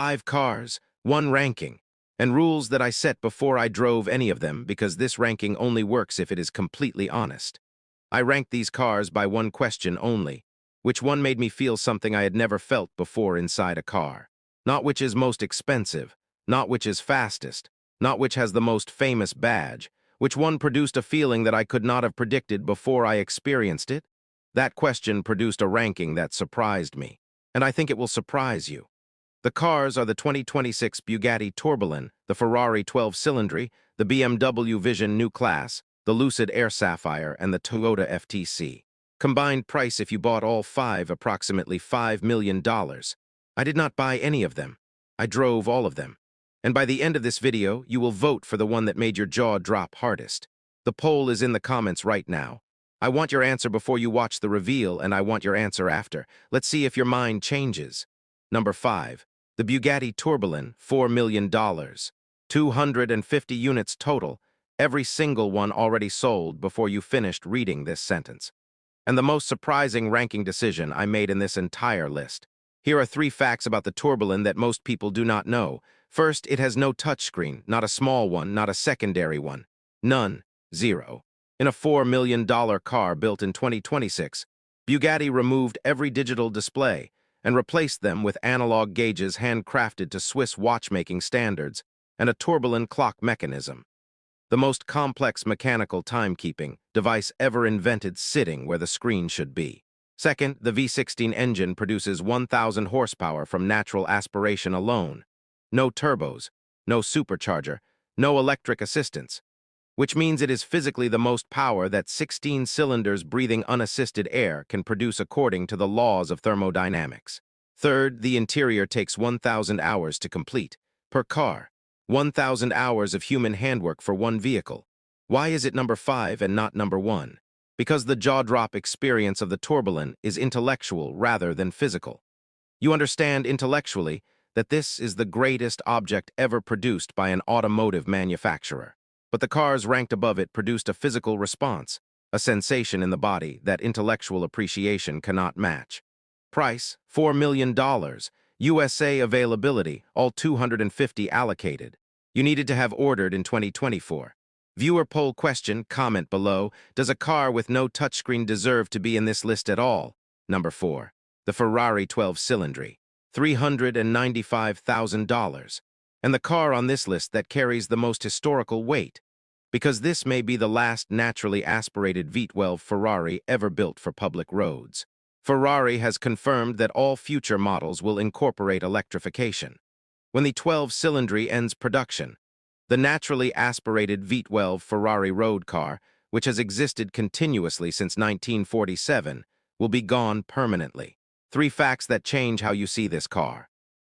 5 cars, 1 ranking, and rules that I set before I drove any of them because this ranking only works if it is completely honest. I ranked these cars by one question only: which one made me feel something I had never felt before inside a car? Not which is most expensive, not which is fastest, not which has the most famous badge, which one produced a feeling that I could not have predicted before I experienced it? That question produced a ranking that surprised me, and I think it will surprise you. The cars are the 2026 Bugatti Tourbillon, the Ferrari 12-cylinder, the BMW Vision New Class, the Lucid Air Sapphire, and the Toyota FTC. Combined price if you bought all 5, approximately $5 million. I did not buy any of them. I drove all of them. And by the end of this video, you will vote for the one that made your jaw drop hardest. The poll is in the comments right now. I want your answer before you watch the reveal, and I want your answer after. Let's see if your mind changes. Number 5. The Bugatti Tourbillon, $4 million. 250 units total, every single one already sold before you finished reading this sentence. And the most surprising ranking decision I made in this entire list. Here are 3 facts about the Tourbillon that most people do not know. First, it has no touchscreen, not a small one, not a secondary one. None. 0. In a $4 million car built in 2026, Bugatti removed every digital display and replaced them with analog gauges handcrafted to Swiss watchmaking standards and a tourbillon clock mechanism. The most complex mechanical timekeeping device ever invented sitting where the screen should be. Second, the V16 engine produces 1,000 horsepower from natural aspiration alone. No turbos, no supercharger, no electric assistance, which means it is physically the most power that 16 cylinders breathing unassisted air can produce according to the laws of thermodynamics. Third, the interior takes 1,000 hours to complete, per car. 1,000 hours of human handwork for one vehicle. Why is it number 5 and not number 1? Because the jaw-drop experience of the Tourbillon is intellectual rather than physical. You understand intellectually that this is the greatest object ever produced by an automotive manufacturer. But the cars ranked above it produced a physical response, a sensation in the body that intellectual appreciation cannot match. Price, $4 million. USA availability, all 250 allocated. You needed to have ordered in 2024. Viewer poll question, comment below. Does a car with no touchscreen deserve to be in this list at all? Number 4. The Ferrari 12-cylinder, $395,000. And the car on this list that carries the most historical weight, because this may be the last naturally aspirated V12 Ferrari ever built for public roads. Ferrari has confirmed that all future models will incorporate electrification. When the 12-cylinder ends production, the naturally aspirated V12 Ferrari road car, which has existed continuously since 1947, will be gone permanently. 3 facts that change how you see this car.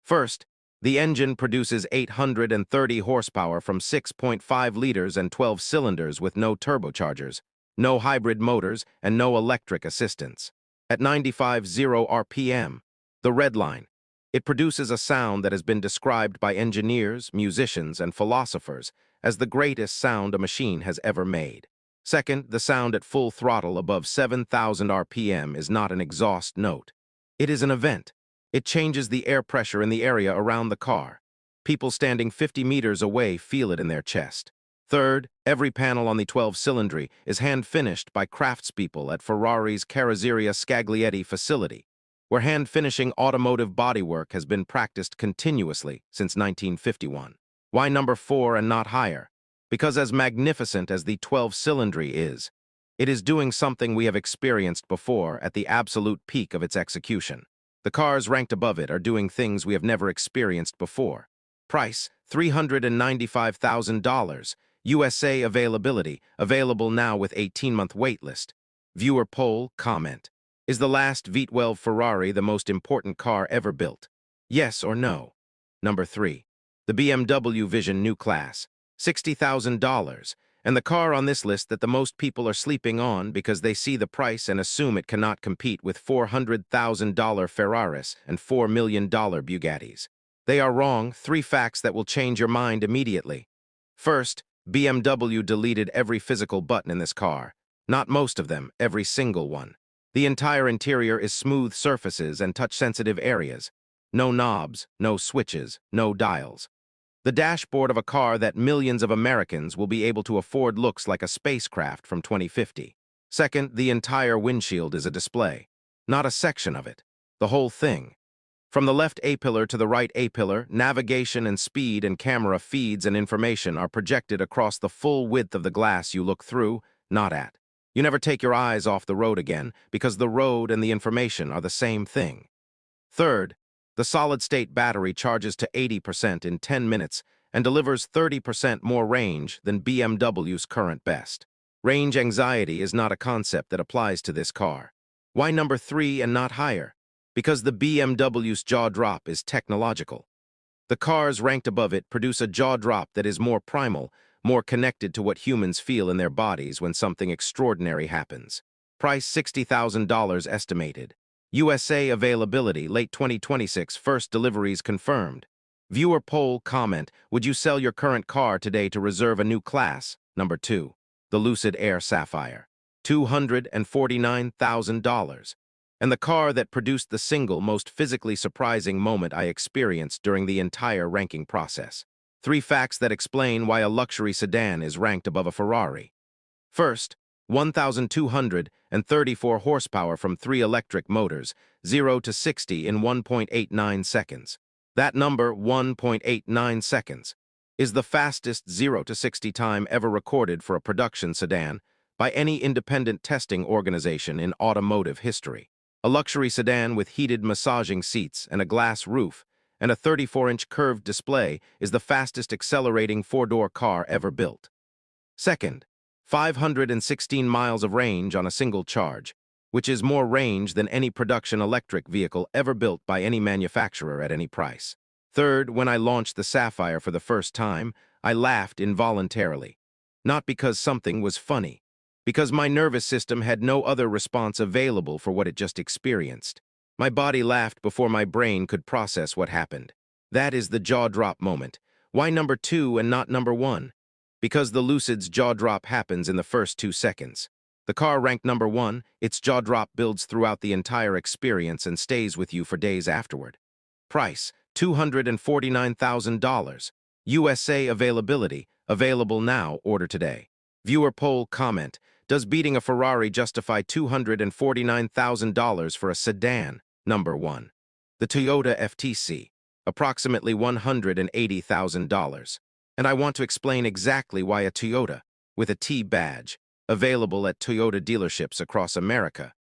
First, the engine produces 830 horsepower from 6.5 liters and 12 cylinders with no turbochargers, no hybrid motors, and no electric assistance. At 95.0 RPM, the red line, it produces a sound that has been described by engineers, musicians, and philosophers as the greatest sound a machine has ever made. Second, the sound at full throttle above 7,000 RPM is not an exhaust note. It is an event. It changes the air pressure in the area around the car. People standing 50 meters away feel it in their chest. Third, every panel on the 12-cylinder is hand-finished by craftspeople at Ferrari's Carrozzeria Scaglietti facility, where hand-finishing automotive bodywork has been practiced continuously since 1951. Why number 4 and not higher? Because as magnificent as the 12-cylinder is, it is doing something we have experienced before at the absolute peak of its execution. The cars ranked above it are doing things we have never experienced before. Price, $395,000. USA availability, available now with 18-month waitlist. Viewer poll, comment. Is the last V12 Ferrari the most important car ever built? Yes or no? Number 3. The BMW Vision New Class, $60,000. And the car on this list that the most people are sleeping on because they see the price and assume it cannot compete with $400,000 Ferraris and $4 million Bugattis. They are wrong. 3 facts that will change your mind immediately. First, BMW deleted every physical button in this car. Not most of them, every single one. The entire interior is smooth surfaces and touch-sensitive areas. No knobs, no switches, no dials. The dashboard of a car that millions of Americans will be able to afford looks like a spacecraft from 2050. Second, the entire windshield is a display. Not a section of it. The whole thing. From the left A-pillar to the right A-pillar, navigation and speed and camera feeds and information are projected across the full width of the glass you look through, not at. You never take your eyes off the road again because the road and the information are the same thing. Third, the solid-state battery charges to 80% in 10 minutes and delivers 30% more range than BMW's current best. Range anxiety is not a concept that applies to this car. Why number 3 and not higher? Because the BMW's jaw drop is technological. The cars ranked above it produce a jaw drop that is more primal, more connected to what humans feel in their bodies when something extraordinary happens. Price $60,000 estimated. USA availability, late 2026, first deliveries confirmed. Viewer poll comment, would you sell your current car today to reserve a new class? Number 2. The Lucid Air Sapphire. $249,000. And the car that produced the single most physically surprising moment I experienced during the entire ranking process. 3 facts that explain why a luxury sedan is ranked above a Ferrari. First, 1,234 horsepower from 3 electric motors, 0 to 60 in 1.89 seconds. That number, 1.89 seconds, is the fastest 0 to 60 time ever recorded for a production sedan by any independent testing organization in automotive history. A luxury sedan with heated massaging seats and a glass roof and a 34-inch curved display is the fastest accelerating 4-door car ever built. Second, 516 miles of range on a single charge, which is more range than any production electric vehicle ever built by any manufacturer at any price. Third, when I launched the Sapphire for the first time, I laughed involuntarily. Not because something was funny, because my nervous system had no other response available for what it just experienced. My body laughed before my brain could process what happened. That is the jaw drop moment. Why number 2 and not number 1? Because the Lucid's jaw drop happens in the first 2 seconds. The car ranked number 1, its jaw drop builds throughout the entire experience and stays with you for days afterward. Price, $249,000. USA availability, available now, order today. Viewer poll comment, does beating a Ferrari justify $249,000 for a sedan? Number 1. The Toyota FTC, approximately $180,000. And I want to explain exactly why a Toyota, with a T badge, available at Toyota dealerships across America,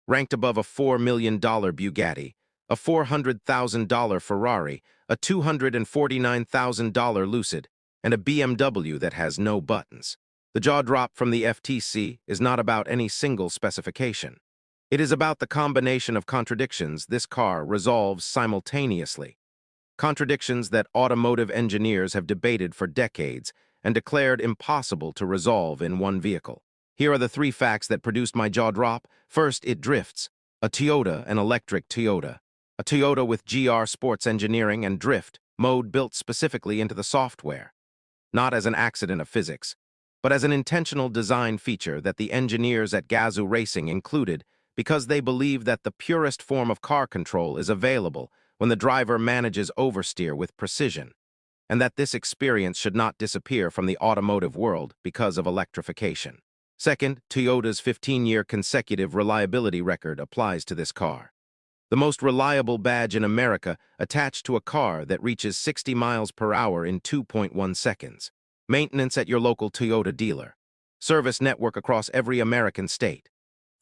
ranked above a $4 million Bugatti, a $400,000 Ferrari, a $249,000 Lucid, and a BMW that has no buttons. The jaw drop from the FTC is not about any single specification. It is about the combination of contradictions this car resolves simultaneously. Contradictions that automotive engineers have debated for decades and declared impossible to resolve in one vehicle. Here are the 3 facts that produced my jaw drop. First, it drifts. A Toyota, an electric Toyota. A Toyota with GR sports engineering and drift mode built specifically into the software. Not as an accident of physics, but as an intentional design feature that the engineers at Gazoo Racing included because they believe that the purest form of car control is available when the driver manages oversteer with precision, and that this experience should not disappear from the automotive world because of electrification. Second, Toyota's 15-year consecutive reliability record applies to this car. The most reliable badge in America attached to a car that reaches 60 miles per hour in 2.1 seconds. Maintenance at your local Toyota dealer. Service network across every American state.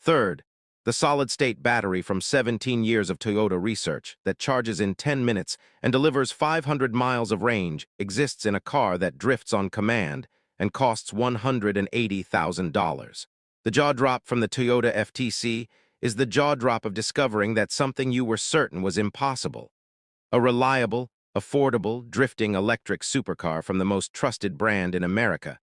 Third, the solid-state battery from 17 years of Toyota research that charges in 10 minutes and delivers 500 miles of range exists in a car that drifts on command and costs $180,000. The jaw drop from the Toyota FTC is the jaw drop of discovering that something you were certain was impossible. A reliable, affordable, drifting electric supercar from the most trusted brand in America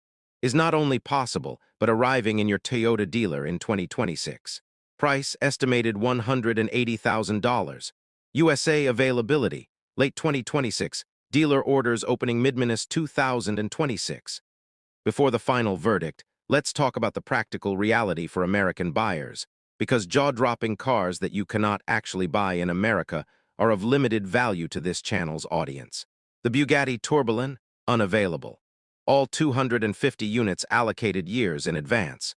is not only possible, but arriving in your Toyota dealer in 2026. Price estimated $180,000. USA availability, late 2026. Dealer orders opening mid-2026. Before the final verdict, let's talk about the practical reality for American buyers, because jaw-dropping cars that you cannot actually buy in America are of limited value to this channel's audience. The Bugatti Tourbillon, unavailable. All 250 units allocated years in advance.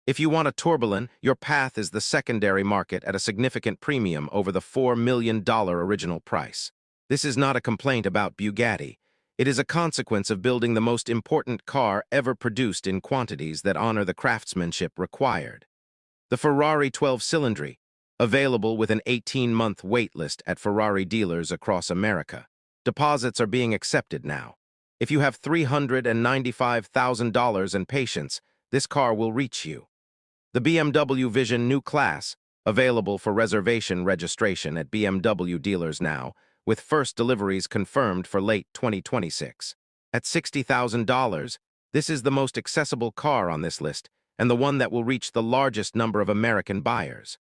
If you want a Tourbillon, your path is the secondary market at a significant premium over the $4 million original price. This is not a complaint about Bugatti. It is a consequence of building the most important car ever produced in quantities that honor the craftsmanship required. The Ferrari 12-cylinder, available with an 18-month wait list at Ferrari dealers across America. Deposits are being accepted now. If you have $395,000 and patience, this car will reach you. The BMW Vision New Class, available for reservation registration at BMW dealers now, with first deliveries confirmed for late 2026. At $60,000, this is the most accessible car on this list and the one that will reach the largest number of American buyers.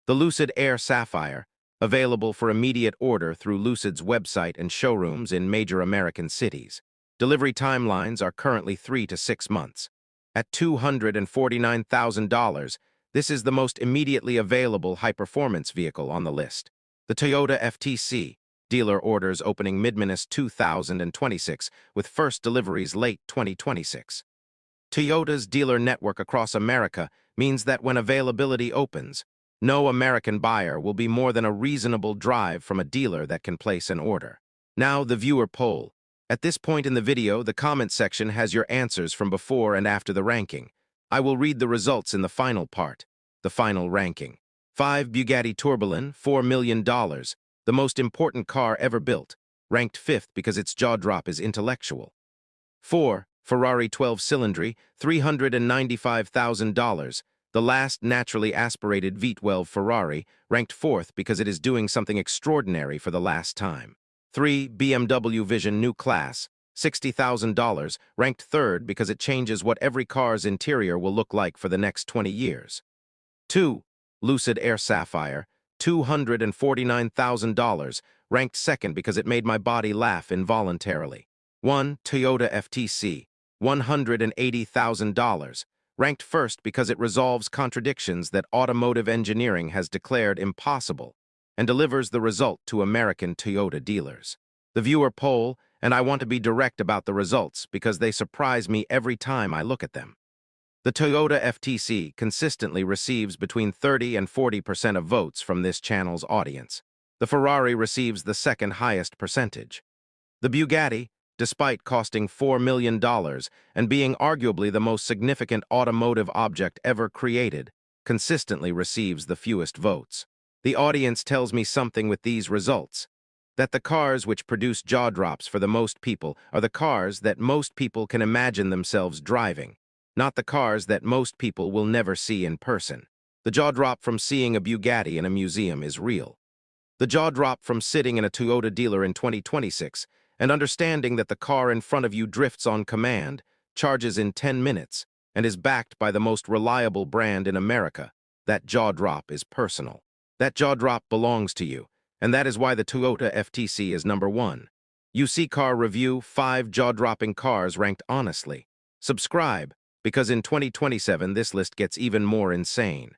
The Lucid Air Sapphire, available for immediate order through Lucid's website and showrooms in major American cities. Delivery timelines are currently 3 to 6 months. At $249,000, this is the most immediately available high-performance vehicle on the list. The Toyota FTC, dealer orders opening mid-2026 with first deliveries late 2026. Toyota's dealer network across America means that when availability opens, no American buyer will be more than a reasonable drive from a dealer that can place an order. Now the viewer poll. At this point in the video, the comment section has your answers from before and after the ranking. I will read the results in the final part, the final ranking. 5. Bugatti Tourbillon, $4 million, the most important car ever built, ranked 5th because its jaw drop is intellectual. 4. Ferrari 12-cylinder, $395,000, the last naturally aspirated V12 Ferrari, ranked 4th because it is doing something extraordinary for the last time. 3. BMW Vision New Class, $60,000, ranked 3rd because it changes what every car's interior will look like for the next 20 years. 2. Lucid Air Sapphire, $249,000, ranked 2nd because it made my body laugh involuntarily. 1. Toyota FTC, $180,000, ranked 1st because it resolves contradictions that automotive engineering has declared impossible and delivers the result to American Toyota dealers. The viewer poll, and I want to be direct about the results because they surprise me every time I look at them. The Toyota FTC consistently receives between 30 and 40% of votes from this channel's audience. The Ferrari receives the second highest percentage. The Bugatti, despite costing $4 million and being arguably the most significant automotive object ever created, consistently receives the fewest votes. The audience tells me something with these results, that the cars which produce jaw drops for the most people are the cars that most people can imagine themselves driving, not the cars that most people will never see in person. The jaw drop from seeing a Bugatti in a museum is real. The jaw drop from sitting in a Toyota dealer in 2026 and understanding that the car in front of you drifts on command, charges in 10 minutes, and is backed by the most reliable brand in America, that jaw drop is personal. That jaw drop belongs to you, and that is why the Toyota FTC is number 1. You see Car Review, 5 jaw-dropping cars ranked honestly. Subscribe, because in 2027 this list gets even more insane.